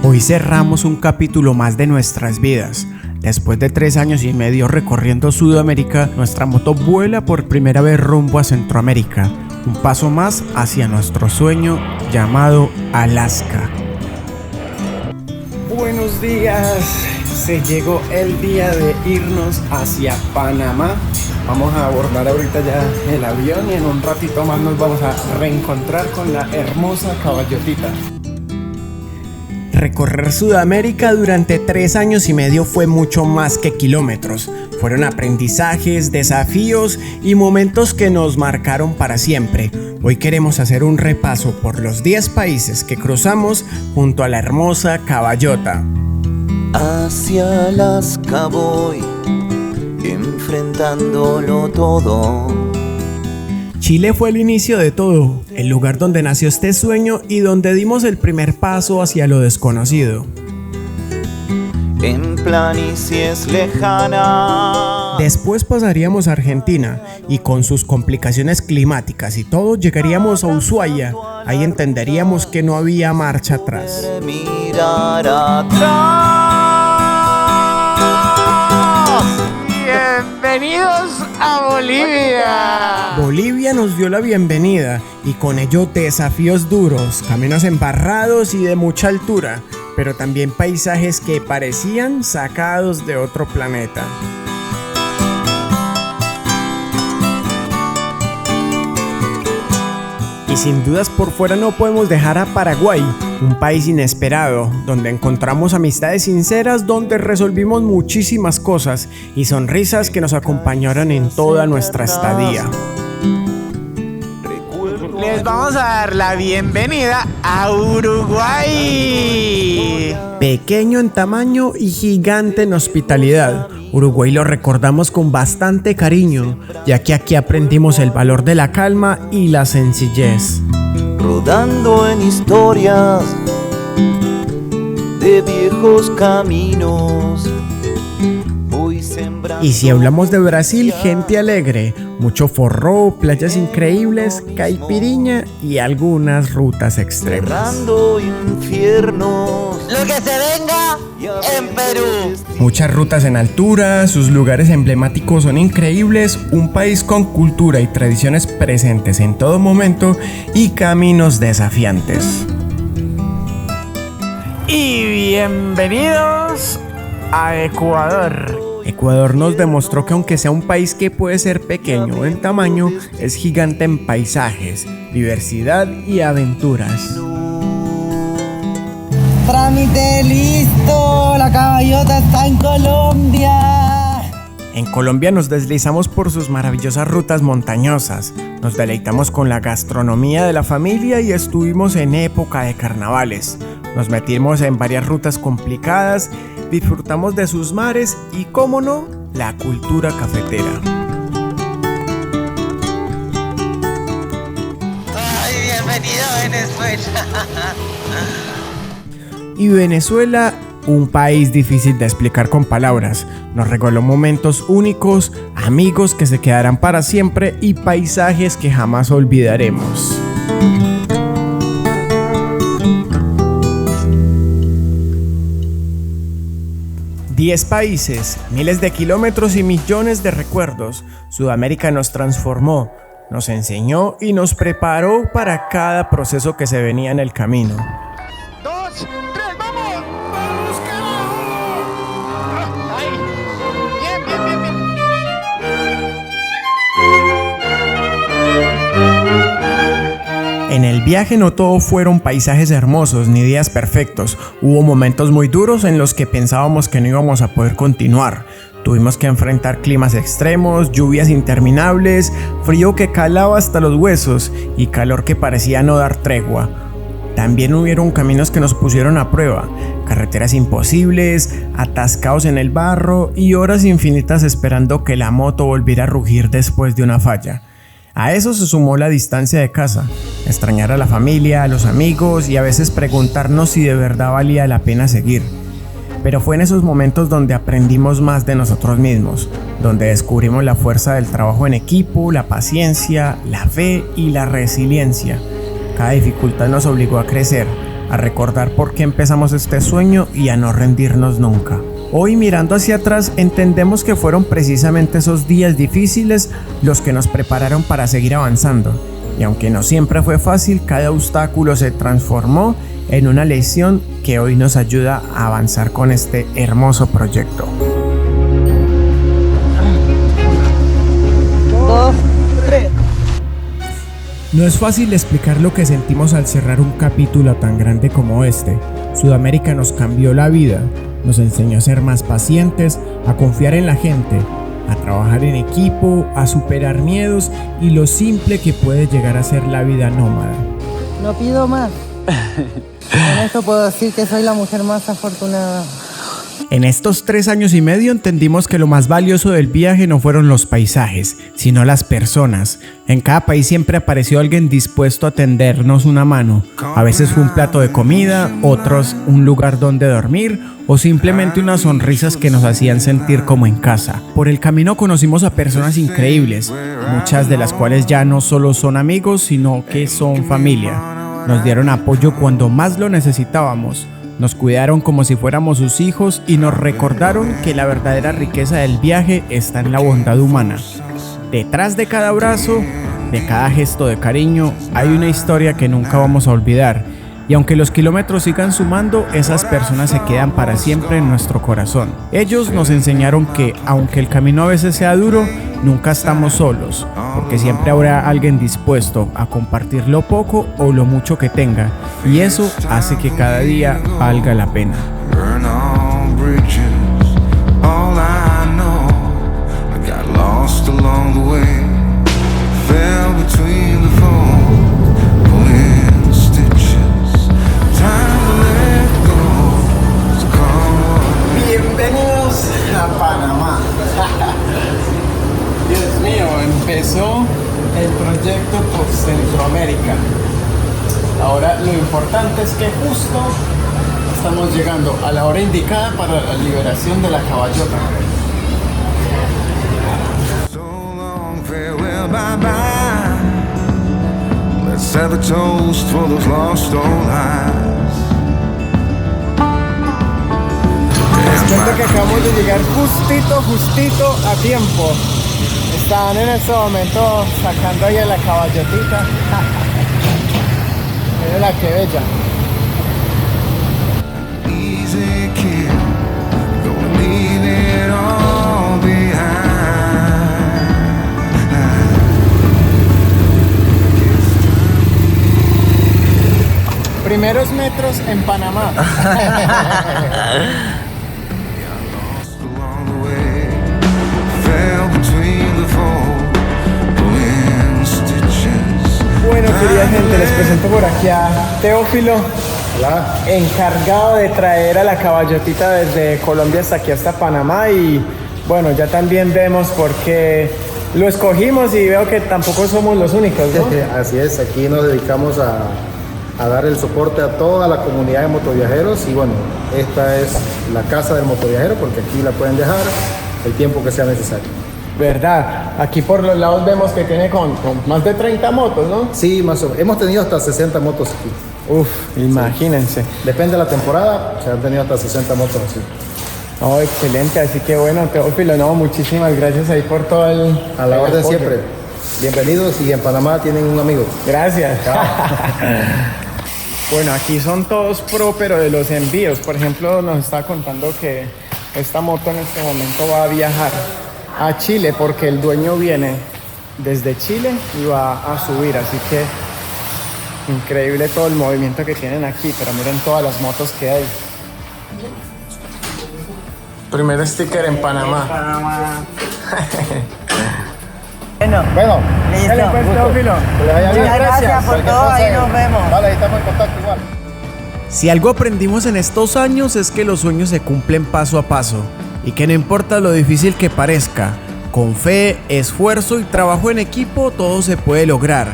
Hoy cerramos un capítulo más de nuestras vidas. Después de 3 años y medio recorriendo Sudamérica, nuestra moto vuela por primera vez rumbo a Centroamérica. Un paso más hacia nuestro sueño llamado Alaska. Buenos días. Se llegó el día de irnos hacia Panamá. Vamos a abordar ahorita ya el avión y en un ratito más nos vamos a reencontrar con la hermosa Caballotita. Recorrer Sudamérica durante 3 años y medio fue mucho más que kilómetros. Fueron aprendizajes, desafíos y momentos que nos marcaron para siempre. Hoy queremos hacer un repaso por los 10 países que cruzamos junto a la hermosa Caballota. Hacia Alaska voy, enfrentándolo todo. Chile fue el inicio de todo, el lugar donde nació este sueño y donde dimos el primer paso hacia lo desconocido. En planicies lejanas. Después pasaríamos a Argentina y con sus complicaciones climáticas y todo llegaríamos a Ushuaia. Ahí entenderíamos que no había marcha atrás. Mirar atrás. Bienvenidos a Bolivia. Bolivia nos dio la bienvenida y con ello desafíos duros, caminos embarrados y de mucha altura, pero también paisajes que parecían sacados de otro planeta. Y sin dudas por fuera no podemos dejar a Paraguay, un país inesperado, donde encontramos amistades sinceras, donde resolvimos muchísimas cosas y sonrisas que nos acompañaron en toda nuestra estadía. Les vamos a dar la bienvenida a Uruguay. Pequeño en tamaño y gigante en hospitalidad, Uruguay lo recordamos con bastante cariño, ya que aquí aprendimos el valor de la calma y la sencillez. Rodando en historias de viejos caminos. Y si hablamos de Brasil, gente alegre, mucho forró, playas increíbles, caipiriña y algunas rutas extremas. Cerrando infiernos. Lo que se venga en Perú. Muchas rutas en altura, sus lugares emblemáticos son increíbles, un país con cultura y tradiciones presentes en todo momento y caminos desafiantes. Y bienvenidos a Ecuador. Ecuador nos demostró que aunque sea un país que puede ser pequeño en tamaño, es gigante en paisajes, diversidad y aventuras. Trámite listo, la Caballota está en Colombia. En Colombia nos deslizamos por sus maravillosas rutas montañosas, nos deleitamos con la gastronomía de la familia y estuvimos en época de carnavales. Nos metimos en varias rutas complicadas, disfrutamos de sus mares y, cómo no, la cultura cafetera. Ay, bienvenido a Venezuela. Y Venezuela, un país difícil de explicar con palabras, nos regaló momentos únicos, amigos que se quedarán para siempre y paisajes que jamás olvidaremos. Diez países, miles de kilómetros y millones de recuerdos. Sudamérica nos transformó, nos enseñó y nos preparó para cada proceso que se venía en el camino. 2, 3, vamos. Vamos, carajo. Ay, bien. En el viaje no todo fueron paisajes hermosos ni días perfectos. Hubo momentos muy duros en los que pensábamos que no íbamos a poder continuar. Tuvimos que enfrentar climas extremos, lluvias interminables, frío que calaba hasta los huesos y calor que parecía no dar tregua. También hubieron caminos que nos pusieron a prueba, carreteras imposibles, atascados en el barro y horas infinitas esperando que la moto volviera a rugir después de una falla. A eso se sumó la distancia de casa, extrañar a la familia, a los amigos y a veces preguntarnos si de verdad valía la pena seguir. Pero fue en esos momentos donde aprendimos más de nosotros mismos, donde descubrimos la fuerza del trabajo en equipo, la paciencia, la fe y la resiliencia. Cada dificultad nos obligó a crecer, a recordar por qué empezamos este sueño y a no rendirnos nunca. Hoy, mirando hacia atrás, entendemos que fueron precisamente esos días difíciles los que nos prepararon para seguir avanzando. Y aunque no siempre fue fácil, cada obstáculo se transformó en una lección que hoy nos ayuda a avanzar con este hermoso proyecto. 2, 3. No es fácil explicar lo que sentimos al cerrar un capítulo tan grande como este. Sudamérica nos cambió la vida, nos enseñó a ser más pacientes, a confiar en la gente, a trabajar en equipo, a superar miedos y lo simple que puede llegar a ser la vida nómada. No pido más. Con esto puedo decir que soy la mujer más afortunada. En estos 3 años y medio entendimos que lo más valioso del viaje no fueron los paisajes, sino las personas. En cada país siempre apareció alguien dispuesto a tendernos una mano. A veces fue un plato de comida, otros un lugar donde dormir o simplemente unas sonrisas que nos hacían sentir como en casa. Por el camino conocimos a personas increíbles, muchas de las cuales ya no solo son amigos, sino que son familia. Nos dieron apoyo cuando más lo necesitábamos. Nos cuidaron como si fuéramos sus hijos y nos recordaron que la verdadera riqueza del viaje está en la bondad humana. Detrás de cada abrazo, de cada gesto de cariño, hay una historia que nunca vamos a olvidar. Y aunque los kilómetros sigan sumando, esas personas se quedan para siempre en nuestro corazón. Ellos nos enseñaron que, aunque el camino a veces sea duro, nunca estamos solos, porque siempre habrá alguien dispuesto a compartir lo poco o lo mucho que tenga, y eso hace que cada día valga la pena. Bienvenidos a Panamá. Dios mío, empezó el proyecto por Centroamérica. Ahora lo importante es que justo estamos llegando a la hora indicada para la liberación de la caballota. Let's have a toast for those lost old eyes. Les cuento que acabamos de llegar justito a tiempo. Están en este momento sacando ahí a la caballotita. Miren la que bella. Easy kid, gonna leave it all behind. Primeros metros en Panamá. Bueno, querida gente, les presento por aquí a Teófilo. Hola. Encargado de traer a la caballotita desde Colombia hasta aquí, hasta Panamá. Y bueno, ya también vemos por qué lo escogimos y veo que tampoco somos los únicos, ¿no? Así es, aquí nos dedicamos a dar el soporte a toda la comunidad de motoviajeros y bueno, esta es la casa del motoviajero porque aquí la pueden dejar el tiempo que sea necesario. ¿Verdad? Aquí por los lados vemos que tiene con más de 30 motos, ¿no? Sí, más o menos. Hemos tenido hasta 60 motos aquí. Uf, imagínense. Sí. Depende de la temporada, se han tenido hasta 60 motos así. Oh, excelente, así que bueno, Teófilo, no, muchísimas gracias ahí por todo el... A la orden apoyo. siempre. Bienvenidos y en Panamá tienen un amigo. Gracias. Bueno, aquí son todos pro, pero de los envíos. Por ejemplo, nos está contando que esta moto en este momento va a viajar a Chile porque el dueño viene desde Chile y va a subir. Así que increíble todo el movimiento que tienen aquí, pero miren todas las motos que hay. Primer sticker en Panamá. Bueno, Listo. listo. Dale, pues, Teófilo. Que le vaya bien. Muchas gracias por todo, ahí nos vemos. Vale, ahí estamos en contacto igual. Si algo aprendimos en estos años es que los sueños se cumplen paso a paso y que no importa lo difícil que parezca, con fe, esfuerzo y trabajo en equipo todo se puede lograr.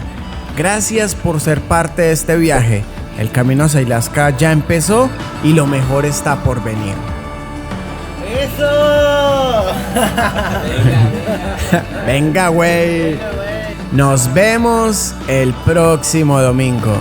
Gracias por ser parte de este viaje. El camino hacia Alaska ya empezó y lo mejor está por venir. ¡Eso! Venga, güey. Nos vemos el próximo domingo.